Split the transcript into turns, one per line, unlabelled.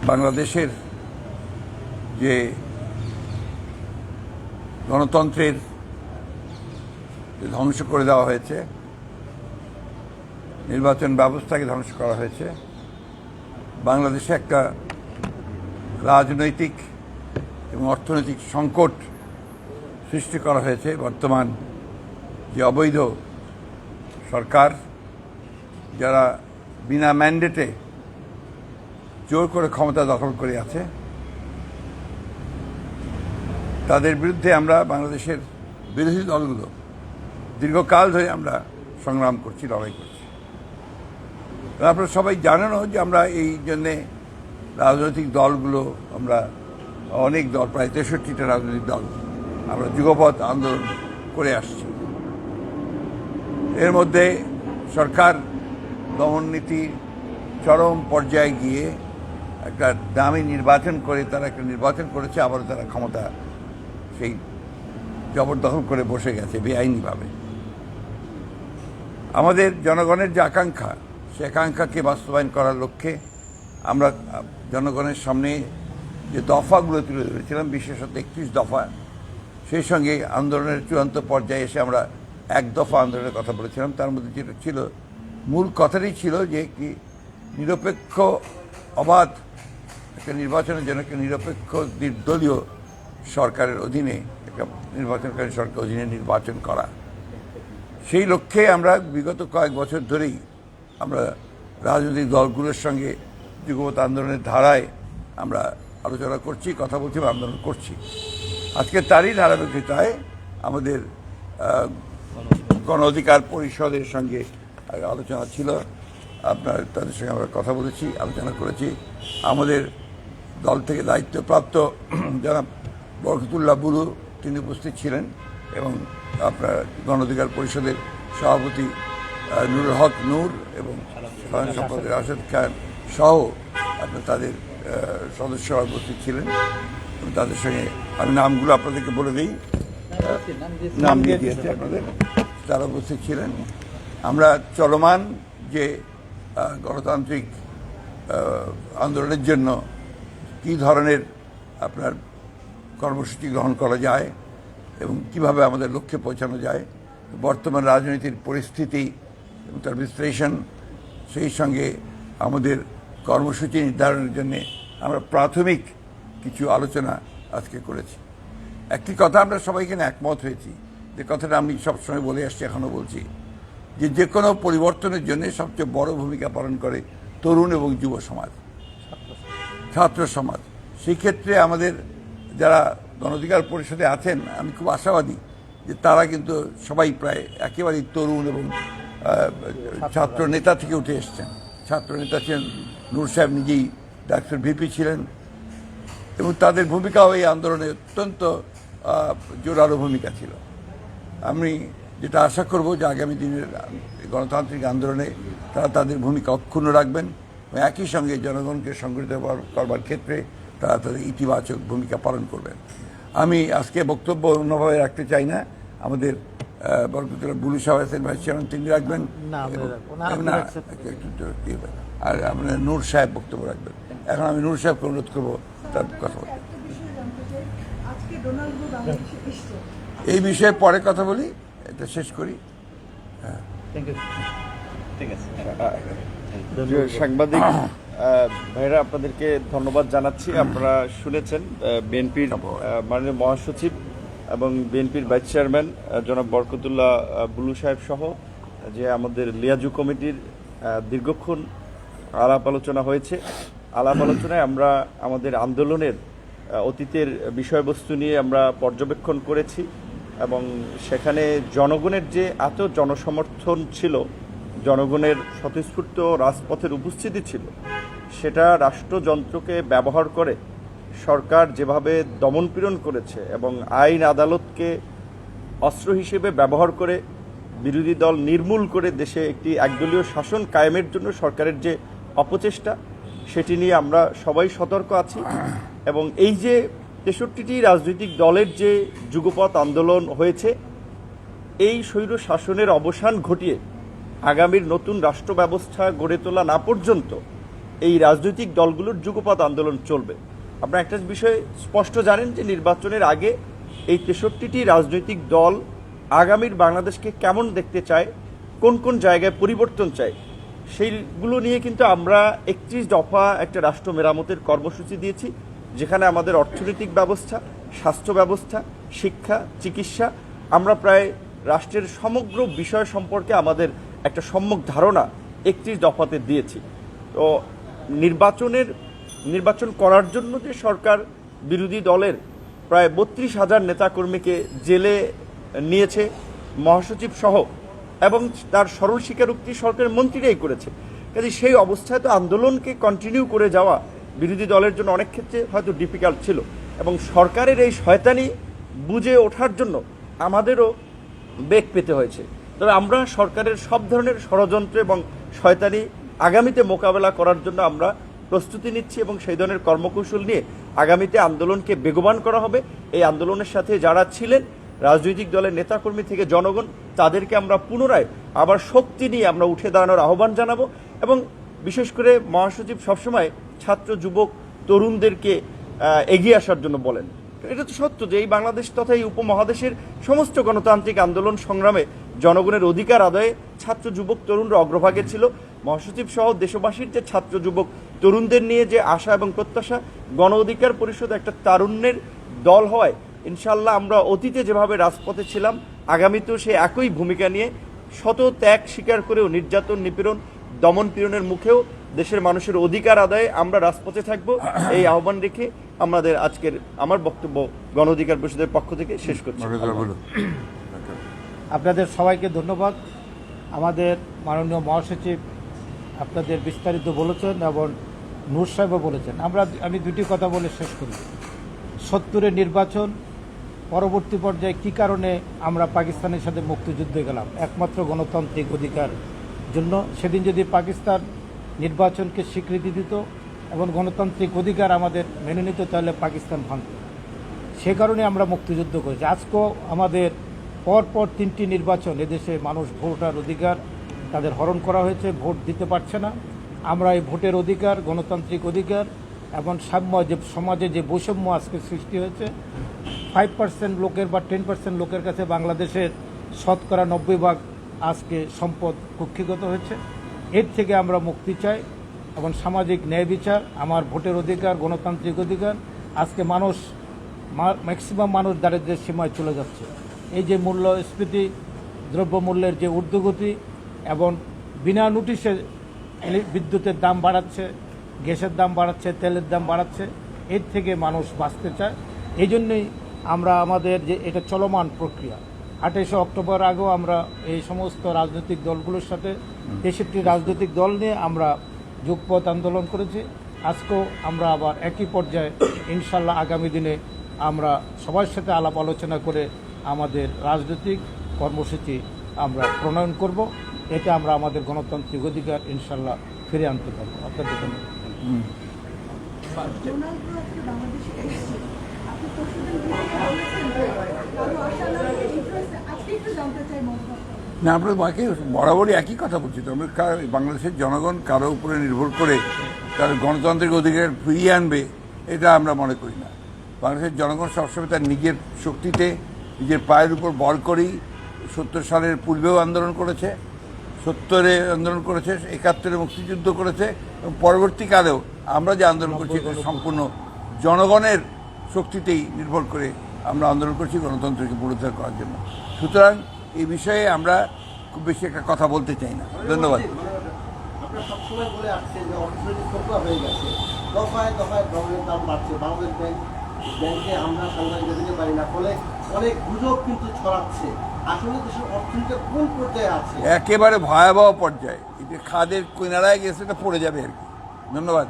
বাংলাদেশের যে গণতন্ত্রের ধ্বংস করে দেওয়া হয়েছে, নির্বাচন ব্যবস্থাকে ধ্বংস করা হয়েছে, বাংলাদেশে একটা রাজনৈতিক এবং অর্থনৈতিক সংকট সৃষ্টি করা হয়েছে। বর্তমান যে অবৈধ সরকার, যারা বিনা ম্যান্ডেটে জোর করে ক্ষমতা দখল করে আছে, তাদের বিরুদ্ধে আমরা বাংলাদেশের বিরোধী দলগুলো দীর্ঘকাল ধরে আমরা সংগ্রাম করছি, লড়াই করছি। আপনারা সবাই জানেনও যে আমরা এই জন্যে রাজনৈতিক দলগুলো, আমরা অনেক দল, প্রায় 63টা রাজনৈতিক দল আমরা যুগপৎ আন্দোলন করে আসছি। এর মধ্যে সরকার দমননীতি চরম পর্যায়ে গিয়ে একটা দামি নির্বাচন করে তারা একটা নির্বাচন করেছে, আবার তারা ক্ষমতা সেই জবরদখল করে বসে গেছে বেআইনিভাবে। আমাদের জনগণের যে আকাঙ্ক্ষা, সে আকাঙ্ক্ষাকে বাস্তবায়ন করার লক্ষ্যে আমরা জনগণের সামনে যে দফাগুলো তুলে ধরেছিলাম, বিশেষত 31 দফা, সেই সঙ্গে আন্দোলনের চূড়ান্ত পর্যায়ে এসে আমরা 1 দফা আন্দোলনের কথা বলেছিলাম। তার মধ্যে যেটা ছিল, মূল কথাটাই ছিল যে কি নিরপেক্ষ অবাধ একটা নির্বাচনের জন্য একটা নিরপেক্ষ নির্দলীয় সরকারের অধীনে, একটা নির্বাচনকারী সরকার অধীনে নির্বাচন করা। সেই লক্ষ্যে আমরা বিগত কয়েক বছর ধরেই আমরা রাজনৈতিক দলগুলোর সঙ্গে যুগপৎ আন্দোলনের ধারায় আমরা আলোচনা করছি, কথা বলছি, আন্দোলন করছি। আজকে তারই ধারাবাহিকতায় আমাদের গণ অধিকার পরিষদের সঙ্গে আলোচনা ছিল। তাদের সঙ্গে আমরা কথা বলেছি, আলোচনা করেছি। আমাদের দল থেকে দায়িত্বপ্রাপ্ত যারা বরকতুল্লাহ বুলু, তিনি উপস্থিত ছিলেন, এবং আপনার গণ অধিকার পরিষদের সভাপতি নুরুল হক নূর এবং সাধারণ সম্পাদক রাশেদ খান সহ আপনার তাদের সদস্যরা উপস্থিত ছিলেন। এবং তাদের সঙ্গে আমি নামগুলো আপনাদেরকে বলে দিই, নাম দিয়ে দিয়েছি আপনাদের, তারা উপস্থিত ছিলেন। আমরা চলমান যে গণতান্ত্রিক আন্দোলনের জন্য কী ধরনের আপনার কর্মসূচি গ্রহণ করা যায় এবং কিভাবে আমাদের লক্ষ্যে পৌঁছানো যায়, বর্তমান রাজনীতির পরিস্থিতি এবং তার বিশ্লেষণ, সেই সঙ্গে আমাদের কর্মসূচি নির্ধারণের জন্য আমরা প্রাথমিক কিছু আলোচনা আজকে করেছি। একটি কথা আমরা সবাই এখানে একমত হয়েছি, যে কথাটা আমি সবসময় বলে আসছি, এখনও বলছি, যে কোনো পরিবর্তনের জন্য সবচেয়ে বড় ভূমিকা পালন করে তরুণ এবং যুব সমাজ, ছাত্র সমাজ। সেই ক্ষেত্রে আমাদের যারা গণ অধিকার পরিষদে আছেন, আমি খুব আশাবাদী যে তারা কিন্তু সবাই প্রায় একেবারেই তরুণ এবং ছাত্র নেতা থেকে উঠে এসছেন। ছাত্র নেতা ছিলেন নূর সাহেব, নিজেই ডাক্তার ভিপি ছিলেন, এবং তাদের ভূমিকাও এই আন্দোলনে অত্যন্ত জোরালো ভূমিকা ছিল। আমি যেটা আশা করব যে আগামী দিনের গণতান্ত্রিক আন্দোলনে তারা তাদের ভূমিকা অক্ষুণ্ণ রাখবেন, এবং একই সঙ্গে জনগণকে সংগঠিত করবার ক্ষেত্রে তারা তাদের ইতিবাচক ভূমিকা পালন করবেন। আমি আজকে বক্তব্য অন্যভাবে রাখতে চাই না। আমাদের বরকতুল্লাহ বুলু সাহেব আছেন, ভাইস চেয়ারম্যান, তিনি রাখবেন, আর আমরা নূর সাহেব বক্তব্য রাখবেন। এখন আমি নূর সাহেবকে অনুরোধ করবো তার কথা বলতে। এই বিষয়ে পরে কথা বলি, এটা শেষ করি।
সাংবাদিক ভাইরা, আপনাদেরকে ধন্যবাদ জানাচ্ছি। আপনারা শুনেছেন বিএনপির মাননীয় মহাসচিব এবং বিএনপির ভাইস চেয়ারম্যান জনাব বরকতুল্লাহ বুলু সাহেব সহ যে আমাদের লিয়াজু কমিটির দীর্ঘক্ষণ আলাপ আলোচনা হয়েছে। আলাপ আলোচনায় আমরা আমাদের আন্দোলনের অতীতের বিষয়বস্তু নিয়ে আমরা পর্যবেক্ষণ করেছি, এবং সেখানে জনগণের যে এত জনসমর্থন ছিল, জনগণের স্বতঃস্ফূর্ত রাজপথের উপস্থিতি ছিল, সেটা রাষ্ট্রযন্ত্রকে ব্যবহার করে সরকার যেভাবে দমনপীড়ন করেছে এবং আইন আদালতকে অস্ত্র হিসেবে ব্যবহার করে বিরোধী দল নির্মূল করে দেশে একটি একদলীয় শাসন কায়েমের জন্য সরকারের যে অপচেষ্টা, সেটি নিয়ে আমরা সবাই সতর্ক আছি। এবং এই যে 63টি রাজনৈতিক দলের যে যুগপৎ আন্দোলন হয়েছে, এই স্বৈর শাসনের অবসান ঘটিয়ে আগামীর নতুন রাষ্ট্র ব্যবস্থা গড়ে তোলা না পর্যন্ত এই রাজনৈতিক দলগুলোর যুগপৎ আন্দোলন চলবে। আপনারা একটা বিষয় স্পষ্ট জানেন যে নির্বাচনের আগে এই 63টি রাজনৈতিক দল আগামীর বাংলাদেশকে কেমন দেখতে চায়, কোন কোন জায়গায় পরিবর্তন চায়, সেইগুলো নিয়ে কিন্তু আমরা 31 দফা একটা রাষ্ট্র মেরামতের কর্মসূচি দিয়েছি, যেখানে আমাদের অর্থনৈতিক ব্যবস্থা, স্বাস্থ্য ব্যবস্থা, শিক্ষা, চিকিৎসা, আমরা প্রায় রাষ্ট্রের সমগ্র বিষয় সম্পর্কে আমাদের একটা সম্যক ধারণা 31 দফাতে দিয়েছি। তো নির্বাচন করার জন্য যে সরকার বিরোধী দলের প্রায় 32,000 নেতাকর্মীকে জেলে নিয়েছে মহাসচিব সহ, এবং তার সরল স্বীকারোক্তি সরকারের মন্ত্রীরাই করেছে। কাজে সেই অবস্থায় তো আন্দোলনকে কন্টিনিউ করে যাওয়া বিরোধী দলের জন্য অনেক ক্ষেত্রে হয়তো ডিফিকাল্ট ছিল, এবং সরকারের এই শয়তানি বুঝে ওঠার জন্য আমাদেরও বেগ পেতে হয়েছে। তবে আমরা সরকারের সব ধরনের ষড়যন্ত্র এবং শয়তানি আগামীতে মোকাবেলা করার জন্য আমরা প্রস্তুতি নিচ্ছি, এবং সেই ধরনের কর্মকৌশল নিয়ে আগামীতে আন্দোলনকে বেগবান করা হবে। এই আন্দোলনের সাথে যারা ছিলেন রাজনৈতিক দলের নেতাকর্মী থেকে জনগণ, তাদেরকে আমরা পুনরায় আবার শক্তি নিয়ে আমরা উঠে দাঁড়ানোর আহ্বান জানাবো। এবং বিশেষ করে মহাসচিব সবসময় ছাত্র, যুবক, তরুণদেরকে এগিয়ে আসার জন্য বলেন। এটা তো সত্য যে এই বাংলাদেশ তথা এই উপমহাদেশের সমস্ত গণতান্ত্রিক আন্দোলন সংগ্রামে জনগণের অধিকার আদায়ে ছাত্র, যুবক, তরুণরা অগ্রভাগে ছিল। মহাসচিব সহ দেশবাসীর যে ছাত্র, যুবক, তরুণদের নিয়ে যে আশা এবং প্রত্যাশা, গণ অধিকার পরিষদ একটা তারুণ্যের দল হওয়ায় ইনশাল্লাহ আমরা অতীতে যেভাবে রাজপথে ছিলাম, আগামীতেও সে একই ভূমিকা নিয়ে শত ত্যাগ স্বীকার করেও নির্যাতন, নিপীড়ন, দমন পীড়নের মুখেও দেশের মানুষের অধিকার আদায়ে আমরা রাজপথে থাকব। এই আহ্বান রেখে আমাদের আমার বক্তব্য গণ অধিকার পরিষদের পক্ষ থেকে শেষ করছি।
আপনাদের সবাইকে ধন্যবাদ। আমাদের মাননীয় মহাসচিব আপনাদের বিস্তারিত বলেছেন এবং নূর সাহেবও বলেছেন। আমি দুটি কথা বলে শেষ করি। 70-এর নির্বাচন পরবর্তী পর্যায়ে কী কারণে আমরা পাকিস্তানের সাথে মুক্তিযুদ্ধে গেলাম? একমাত্র গণতান্ত্রিক অধিকার জন্য। সেদিন যদি পাকিস্তান নির্বাচনকে স্বীকৃতি দিত এবং গণতান্ত্রিক অধিকার আমাদের মেনে নিত, তাহলে পাকিস্তান ভাঙত। সে কারণে আমরা মুক্তিযুদ্ধ করেছি। আজকেও আমাদের পরপর 3টি নির্বাচন এদেশে মানুষ ভোটার অধিকার তাদের হরণ করা হয়েছে, ভোট দিতে পারছে না। আমরা এই ভোটের অধিকার, গণতান্ত্রিক অধিকার এবং সাম্য, যে সমাজে যে বৈষম্য আজকে সৃষ্টি হয়েছে, 5% লোকের বা 10% লোকের কাছে বাংলাদেশের শতকরা 90% আজকে সম্পদ কক্ষিগত হয়েছে। এর থেকে আমরা মুক্তি চাই এবং সামাজিক ন্যায় বিচার, আমার ভোটের অধিকার, গণতান্ত্রিক অধিকার। আজকে ম্যাক্সিমাম মানুষ দারিদ্র্যের সীমায় চলে যাচ্ছে। এই যে মূল্যস্ফীতি, দ্রব্যমূল্যের যে ঊর্ধ্বগতি এবং বিনা নোটিশে বিদ্যুতের দাম বাড়াচ্ছে, গ্যাসের দাম বাড়াচ্ছে, তেলের দাম বাড়াচ্ছে, এর থেকে মানুষ বাঁচতে চায়। এই জন্যই আমরা আমাদের যে এটা চলমান প্রক্রিয়া, 28 অক্টোবর আগেও আমরা এই সমস্ত রাজনৈতিক দলগুলোর সাথে 63টি রাজনৈতিক দল নিয়ে আমরা যুগপৎ আন্দোলন করেছি। আজকেও আমরা আবার একই পর্যায়ে ইনশাল্লাহ আগামী দিনে আমরা সবার সাথে আলাপ আলোচনা করে আমাদের রাজনৈতিক কর্মসূচি আমরা প্রণয়ন করব। এতে আমরা আমাদের গণতান্ত্রিক অধিকার ইনশাল্লাহ ফিরে আনতে পারবো। আপনাদের ধন্যবাদ।
না, আমরা বাকি বরাবরই একই কথা বলছি। তো আমরা বাংলাদেশের জনগণ কারো উপরে নির্ভর করে তার গণতান্ত্রিক অধিকার ফিরিয়ে আনবে, এটা আমরা মনে করি না। বাংলাদেশের জনগণ সবসময় তার নিজের শক্তিতে, নিজের পায়ের উপর ভর করেই 70 সালের পূর্বেও আন্দোলন করেছে, 70-এ আন্দোলন করেছে, 71-এ মুক্তিযুদ্ধ করেছে, এবং পরবর্তীকালেও আমরা যে আন্দোলন করছি এটা সম্পূর্ণ জনগণের শক্তিতেই নির্ভর করে আমরা আন্দোলন করছি গণতন্ত্রকে পুনরুদ্ধার করার জন্য। সুতরাং এই বিষয়ে আমরা খুব বেশি একটা কথা বলতে চাই না। ধন্যবাদ।
আপনারা সবসময় বলে আসছে যে অর্থনৈতিক খোঁপা হয়ে গেছে, দফায় দফায় দ্রব্যের দাম বাড়ছে, বাংলাদেশ ব্যাংকে আমরা সাংবাদিক দিতে পারি না, ফলে অনেক গুজব কিন্তু ছড়াচ্ছে। আসলে দেশের অর্থনীতি কোন পর্যায়ে আছে?
একেবারে ভয়াবহ পর্যায়ে। এটা খাদের কিনারায় গেছে, এটা পড়ে যাবে আর কি। ধন্যবাদ।